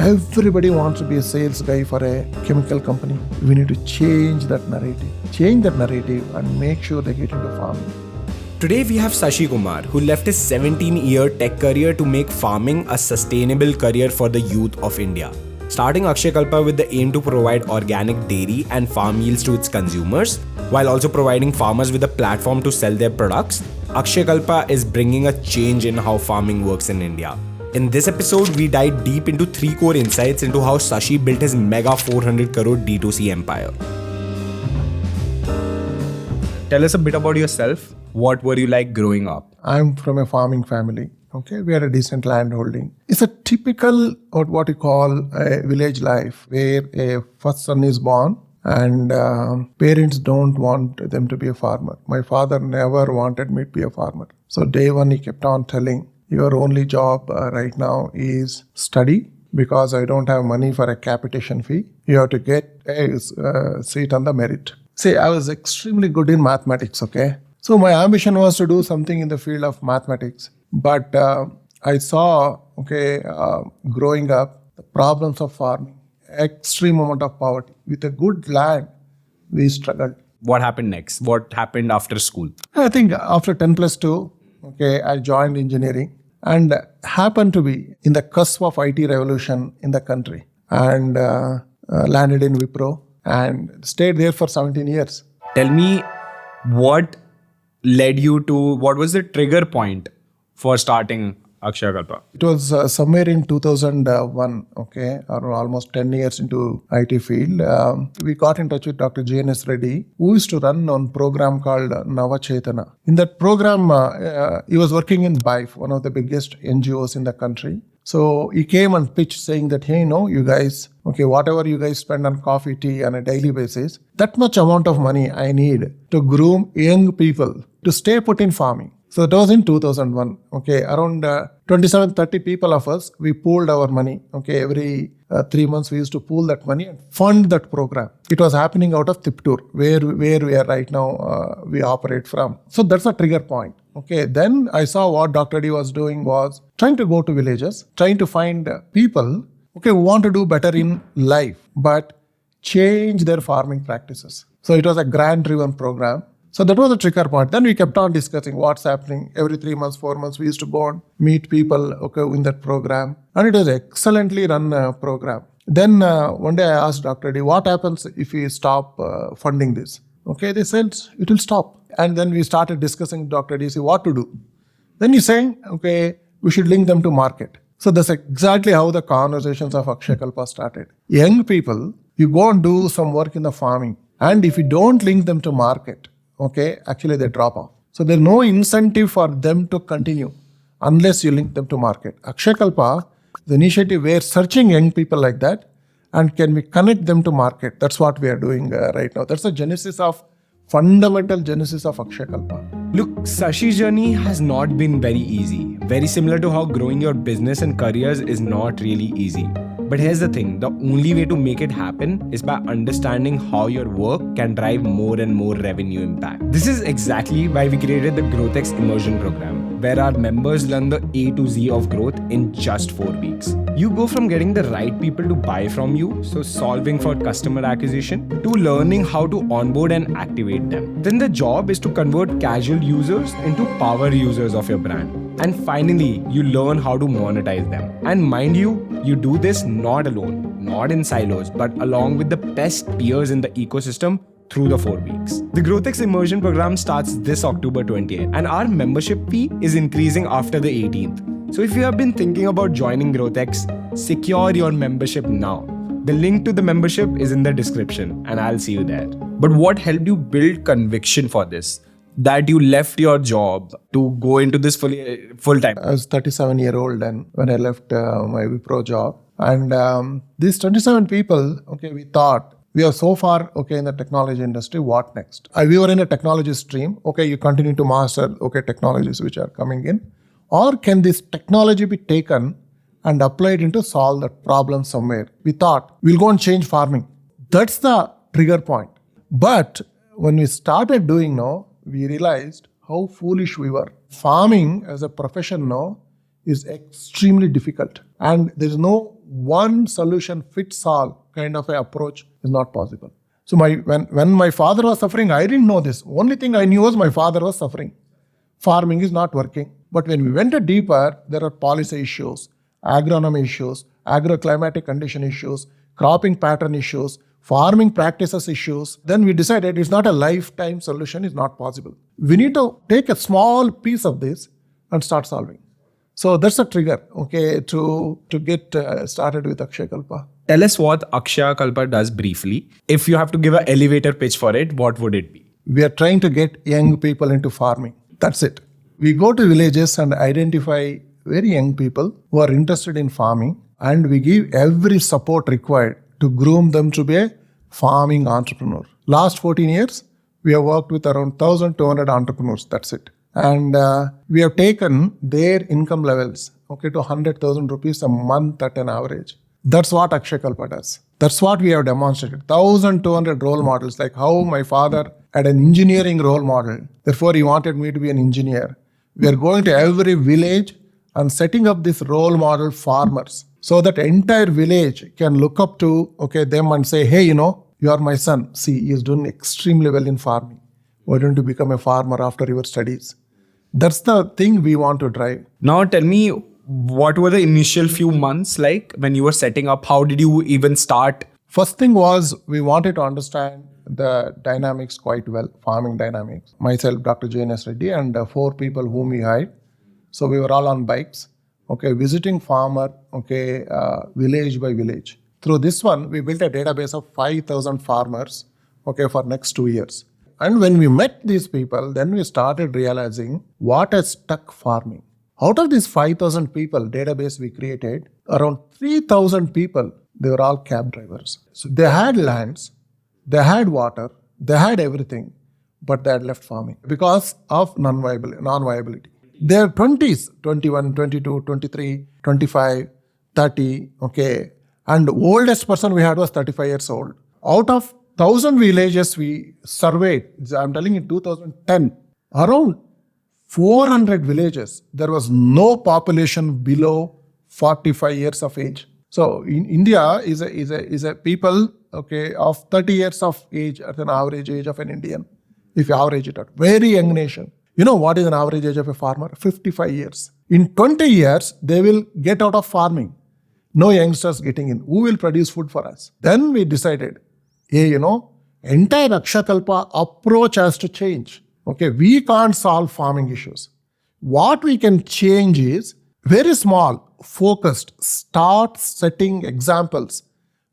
Everybody wants to be a sales guy for a chemical company. We need to change that narrative and make sure they get into farming. Today we have Shashi Kumar, who left his 17-year tech career to make farming a sustainable career for the youth of India. Starting Akshayakalpa with the aim to provide organic dairy and farm yields to its consumers, while also providing farmers with a platform to sell their products, Akshayakalpa is bringing a change in how farming works in India. In this episode, we dive deep into 3 core insights into how Shashi built his mega 400 crore D2C empire. Tell us a bit about yourself. What were you like growing up? I'm from a farming family. Okay, we had a decent land holding. It's a typical of what you call a village life where a first son is born and parents don't want them to be a farmer. My father never wanted me to be a farmer. So day one he kept on telling, your only job right now is study because I don't have money for a capitation fee. You have to get a seat on the merit. See, I was extremely good in mathematics, okay? So my ambition was to do something in the field of mathematics. But I saw, growing up, the problems of farming, extreme amount of poverty. With a good land, we struggled. What happened next? What happened after school? I think after 10 plus 2, I joined engineering and happened to be in the cusp of IT revolution in the country and landed in Wipro and stayed there for 17 years. Tell me what led you to, what was the trigger point for starting Akshayakalpa? It was somewhere in 2001, or almost 10 years into IT field. We got in touch with Dr. G.N.S. Reddy, who used to run on program called Navachetana. In that program, he was working in BIFE, one of the biggest NGOs in the country. So he came and pitched saying that, hey, you guys, whatever you guys spend on coffee, tea on a daily basis, that much amount of money I need to groom young people to stay put in farming. So that was in 2001. Around 27-30 people of us, we pooled our money. Every 3 months we used to pool that money and fund that program. It was happening out of Tiptur, where we are right now, we operate from. So that's a trigger point. Then I saw what Dr. D was doing was trying to go to villages, trying to find people who want to do better in life, but change their farming practices. So it was a grant-driven program. So that was a trigger point. Then we kept on discussing what's happening. Every 3 months, 4 months, we used to go and meet people in that program. And it was an excellently run program. Then one day I asked Dr. D, what happens if we stop funding this? They said, it will stop. And then we started discussing with Dr. D, what to do. Then he's saying, we should link them to market. So that's exactly how the conversations of Akshayakalpa started. Young people, you go and do some work in the farming. And if you don't link them to market, actually they drop off. So there's no incentive for them to continue unless you link them to market. Akshayakalpa, the initiative where searching young people like that and can we connect them to market. That's what we are doing right now. That's the fundamental genesis of Akshayakalpa. Look, Sashi's journey has not been very easy. Very similar to how growing your business and careers is not really easy. But here's the thing, the only way to make it happen is by understanding how your work can drive more and more revenue impact. This is exactly why we created the GrowthX Immersion program, where our members learn the A to Z of growth in just 4 weeks. You go from getting the right people to buy from you, so solving for customer acquisition, to learning how to onboard and activate them. Then the job is to convert casual users into power users of your brand. And finally, you learn how to monetize them. And mind you, you do this not alone, not in silos, but along with the best peers in the ecosystem through the 4 weeks. The GrowthX Immersion program starts this October 28th, and our membership fee is increasing after the 18th. So if you have been thinking about joining GrowthX, secure your membership now. The link to the membership is in the description, and I'll see you there. But what helped you build conviction for this? That you left your job to go into this full time? I was 37-year-old and when I left my Wipro job. And these 27 people, we thought, we are so far, in the technology industry, what next? We were in a technology stream. You continue to master, technologies which are coming in. Or can this technology be taken and applied into solve the problem somewhere? We thought, we'll go and change farming. That's the trigger point. But when we started doing now, we realized how foolish we were. Farming as a profession now is extremely difficult. And there is no one solution fits all kind of an approach is not possible. So when my father was suffering, I didn't know this. Only thing I knew was my father was suffering. Farming is not working. But when we went deeper, there are policy issues, agronomy issues, agroclimatic condition issues, cropping pattern issues, farming practices issues. Then we decided it's not a lifetime solution, it's not possible. We need to take a small piece of this and start solving. So that's a trigger, okay, to get started with Akshayakalpa. Tell us what Akshayakalpa does briefly. If you have to give an elevator pitch for it, what would it be? We are trying to get young people into farming. That's it. We go to villages and identify very young people who are interested in farming, and we give every support required to groom them to be a farming entrepreneur. Last 14 years, we have worked with around 1,200 entrepreneurs. That's it. And we have taken their income levels, okay, to 100,000 rupees a month at an average. That's what Akshayakalpa does. That's what we have demonstrated. 1,200 role models, like how my father had an engineering role model. Therefore, he wanted me to be an engineer. We are going to every village and setting up this role model farmers so that entire village can look up to them and say, hey, you are my son. See, he is doing extremely well in farming. Why don't you become a farmer after your studies? That's the thing we want to drive. Now tell me, what were the initial few months like when you were setting up? How did you even start? First thing was we wanted to understand the dynamics quite well, farming dynamics. Myself, Dr. J.N.S. Reddy, and 4 people whom we hired. So we were all on bikes, visiting farmer, village by village. Through this one, we built a database of 5,000 farmers, for next 2 years. And when we met these people, then we started realizing what has stuck farming. Out of these 5,000 people database we created, around 3,000 people, they were all cab drivers. So they had lands, they had water, they had everything, but they had left farming because of non-viability. Their 20s, 21, 22, 23, 25, 30, and the oldest person we had was 35 years old. Out of 1,000 villages we surveyed, I'm telling you, 2010, around 400 villages, there was no population below 45 years of age. So in India is a people of 30 years of age at an average age of an Indian, if you average it out. Very young nation. You know what is an average age of a farmer? 55 years. In 20 years, they will get out of farming. No youngsters getting in. Who will produce food for us? Then we decided, entire Akshayakalpa approach has to change. We can't solve farming issues. What we can change is very small, focused, start setting examples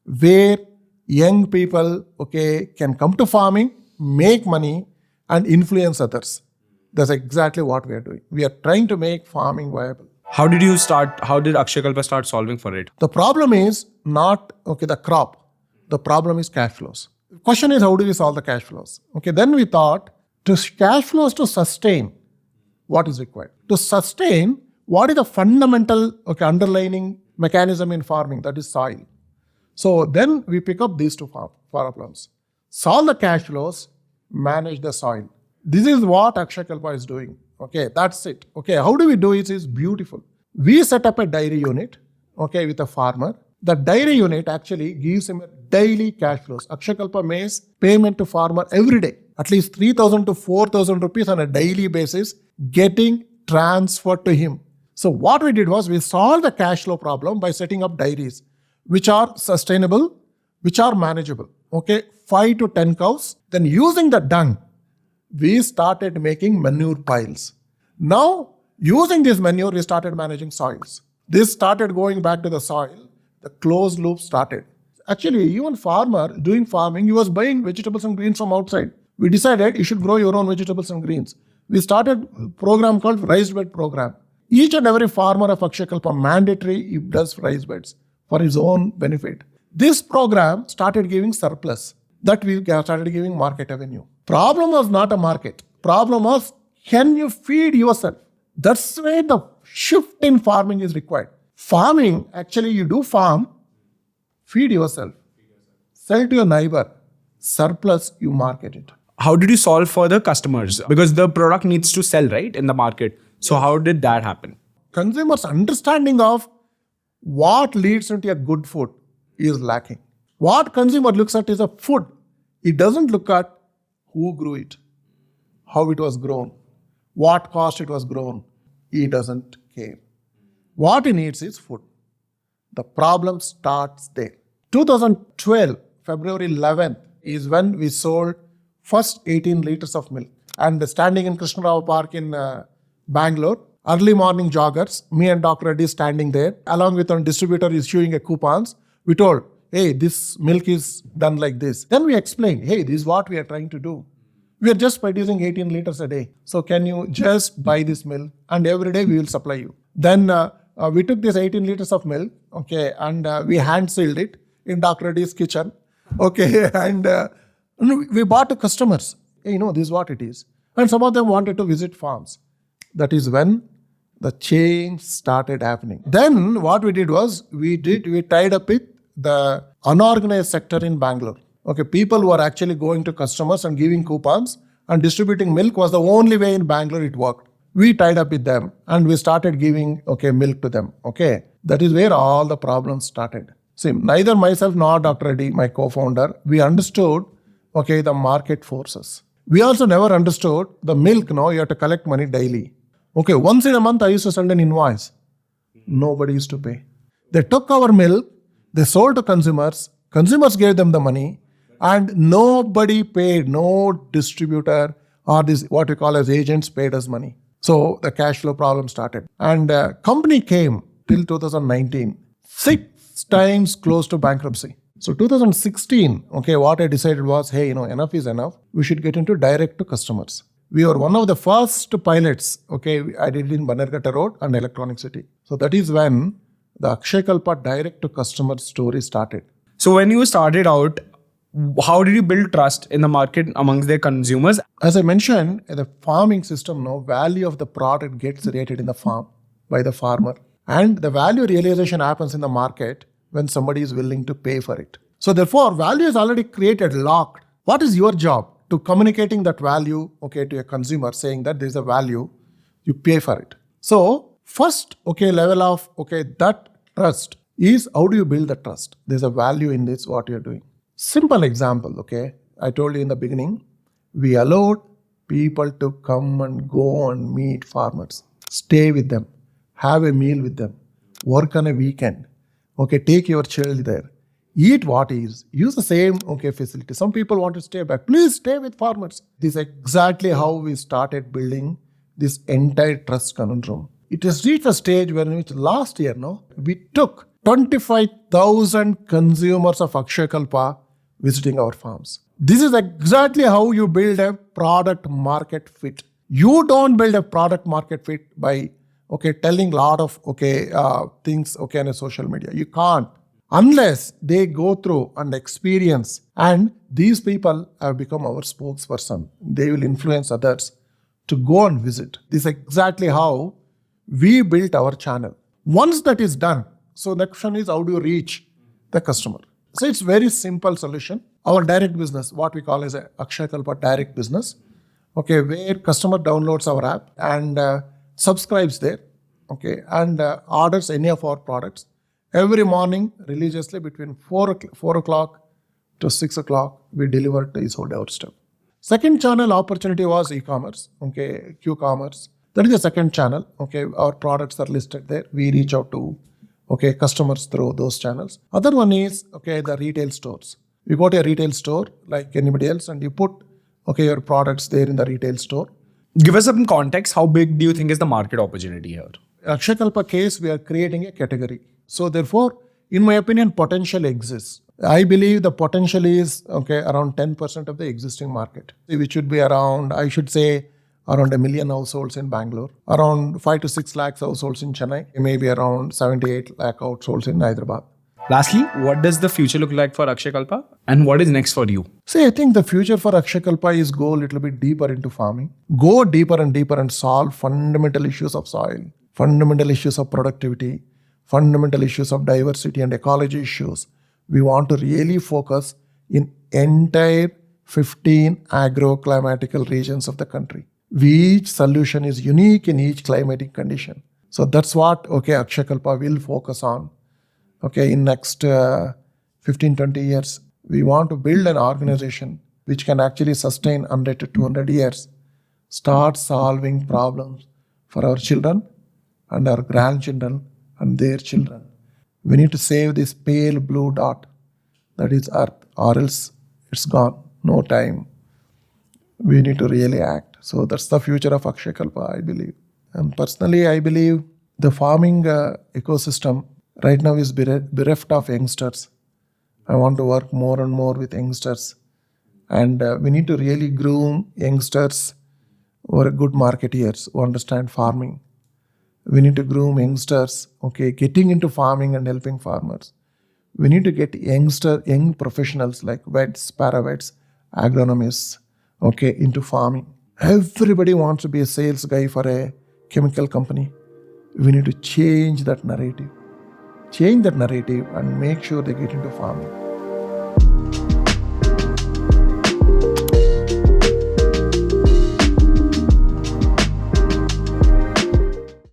where young people, can come to farming, make money and influence others. That's exactly what we are doing. We are trying to make farming viable. How did Akshayakalpa start solving for it? The problem is not, the crop. The problem is cash flows. The question is, how do we solve the cash flows? Then we thought, to cash flows to sustain, what is required? To sustain, what is the fundamental, underlying mechanism in farming? That is soil. So then we pick up these 2 problems. Solve the cash flows, manage the soil. This is what Akshayakalpa is doing. That's it. How do we do it is beautiful. We set up a dairy unit, with a farmer. The dairy unit actually gives him a daily cash flows. Akshayakalpa makes payment to farmer every day, at least 3,000 to 4,000 rupees on a daily basis, getting transferred to him. So what we did was we solved the cash flow problem by setting up dairies, which are sustainable, which are manageable. 5 to 10 cows. Then using the dung, we started making manure piles. Now, using this manure, we started managing soils. This started going back to the soil. The closed loop started. Actually, even farmer doing farming, he was buying vegetables and greens from outside. We decided you should grow your own vegetables and greens. We started a program called Raised Bed Program. Each and every farmer of Akshayakalpa mandatory he does raised beds for his own benefit. This program started giving surplus that we started giving market revenue. Problem was not a market. Problem was, can you feed yourself? That's where the shift in farming is required. Farming, actually you do farm, feed yourself, sell to your neighbor, surplus you market it. How did you solve for the customers? Because the product needs to sell, right, in the market. So how did that happen? Consumers' understanding of What leads into a good food is lacking. What consumer looks at is a food. It doesn't look at who grew it, how it was grown, what cost it was grown. He doesn't care. What he needs is food. The problem starts there. 2012, February 11th is when we sold first 18 liters of milk. And standing in Krishnarao Park in Bangalore, early morning joggers, me and Dr. Reddy standing there, along with our distributor issuing a coupons. We told, hey, this milk is done like this. Then we explained, hey, this is what we are trying to do. We are just producing 18 liters a day. So can you just buy this milk and every day we will supply you. Then we took this 18 liters of milk, okay, and we hand sealed it in Dr. Reddy's kitchen, okay, and we bought to customers. Hey, this is what it is. And some of them wanted to visit farms. That is when the change started happening. Then what we did was, we tied up with the unorganized sector in Bangalore. Okay, people who are actually going to customers and giving coupons and distributing milk was the only way in Bangalore it worked. We tied up with them and we started giving, milk to them. Okay, that is where all the problems started. See, neither myself nor Dr. Reddy, my co-founder, we understood, the market forces. We also never understood the milk, you have to collect money daily. Okay, once in a month I used to send an invoice. Nobody used to pay. They took our milk, they sold to consumers gave them the money, and nobody paid, no distributor or this what we call as agents paid us money. So the cash flow problem started. And company came till 2019, 6 times close to bankruptcy. So 2016, what I decided was, hey, enough is enough. We should get into direct to customers. We were one of the first pilots, I did it in Bannerghatta Road and Electronic City. So that is when the Akshayakalpa direct to customer story started. So when you started out, how did you build trust in the market amongst their consumers? As I mentioned, the farming system, value of the product gets rated in the farm by the farmer. And the value realization happens in the market when somebody is willing to pay for it. So therefore, value is already created, locked. What is your job? To communicating that value, to a consumer, saying that there is a value, you pay for it. So first, level of, that trust is how do you build the trust? There's a value in this, what you're doing. Simple example, I told you in the beginning, we allowed people to come and go and meet farmers, stay with them, have a meal with them, work on a weekend, take your child there, eat what is, use the same, facility. Some people want to stay back. Please stay with farmers. This is exactly how we started building this entire trust conundrum. It has reached a stage where last year, we took 25,000 consumers of Akshayakalpa visiting our farms. This is exactly how you build a product market fit. You don't build a product market fit by telling a lot of things on a social media. You can't. Unless they go through and experience, and these people have become our spokesperson. They will influence others to go and visit. This is exactly how we built our channel. Once that is done, so the question is, how do you reach the customer? So it's very simple solution. Our direct business, what we call as a Akshayakalpa direct business, where customer downloads our app and subscribes there, and orders any of our products. Every morning, religiously, between 4 o'clock to 6 o'clock, we deliver to his doorstep. Second channel opportunity was e-commerce, Q-commerce. That is the second channel, our products are listed there. We reach out to, customers through those channels. Other one is, the retail stores. You go to a retail store like anybody else and you put, your products there in the retail store. Give us some context. How big do you think is the market opportunity here? Akshayakalpa case, we are creating a category. So therefore, in my opinion, potential exists. I believe the potential is around 10% of the existing market, which should be around, I should say, around 1 million households in Bangalore, around 5 to 6 lakhs households in Chennai, maybe around 78 lakh households in Hyderabad. Lastly, what does the future look like for Akshayakalpa and what is next for you? See, I think the future for Akshayakalpa is go a little bit deeper into farming, go deeper and solve fundamental issues of soil, fundamental issues of productivity, fundamental issues of diversity and ecology issues. We want to really focus in entire 15 agroclimatical regions of the country. Each solution is unique in each climatic condition. So that's what Akshayakalpa will focus on. Okay, in next 15-20 years, we want to build an organization which can actually sustain 100 to 200 years, start solving problems for our children and our grandchildren and their children. We need to save this pale blue dot that is Earth, or else it's gone, no time. We need to really act. So that's the future of Akshayakalpa, I believe. And personally, I believe the farming ecosystem right now is bereft of youngsters. I want to work more and more with youngsters. And we need to really groom youngsters who are good marketeers who understand farming. We need to groom youngsters, okay, getting into farming and helping farmers. We need to get young professionals like vets, paravets, agronomists, okay, into farming. Everybody wants to be a sales guy for a chemical company. We need to change that narrative and make sure they get into farming.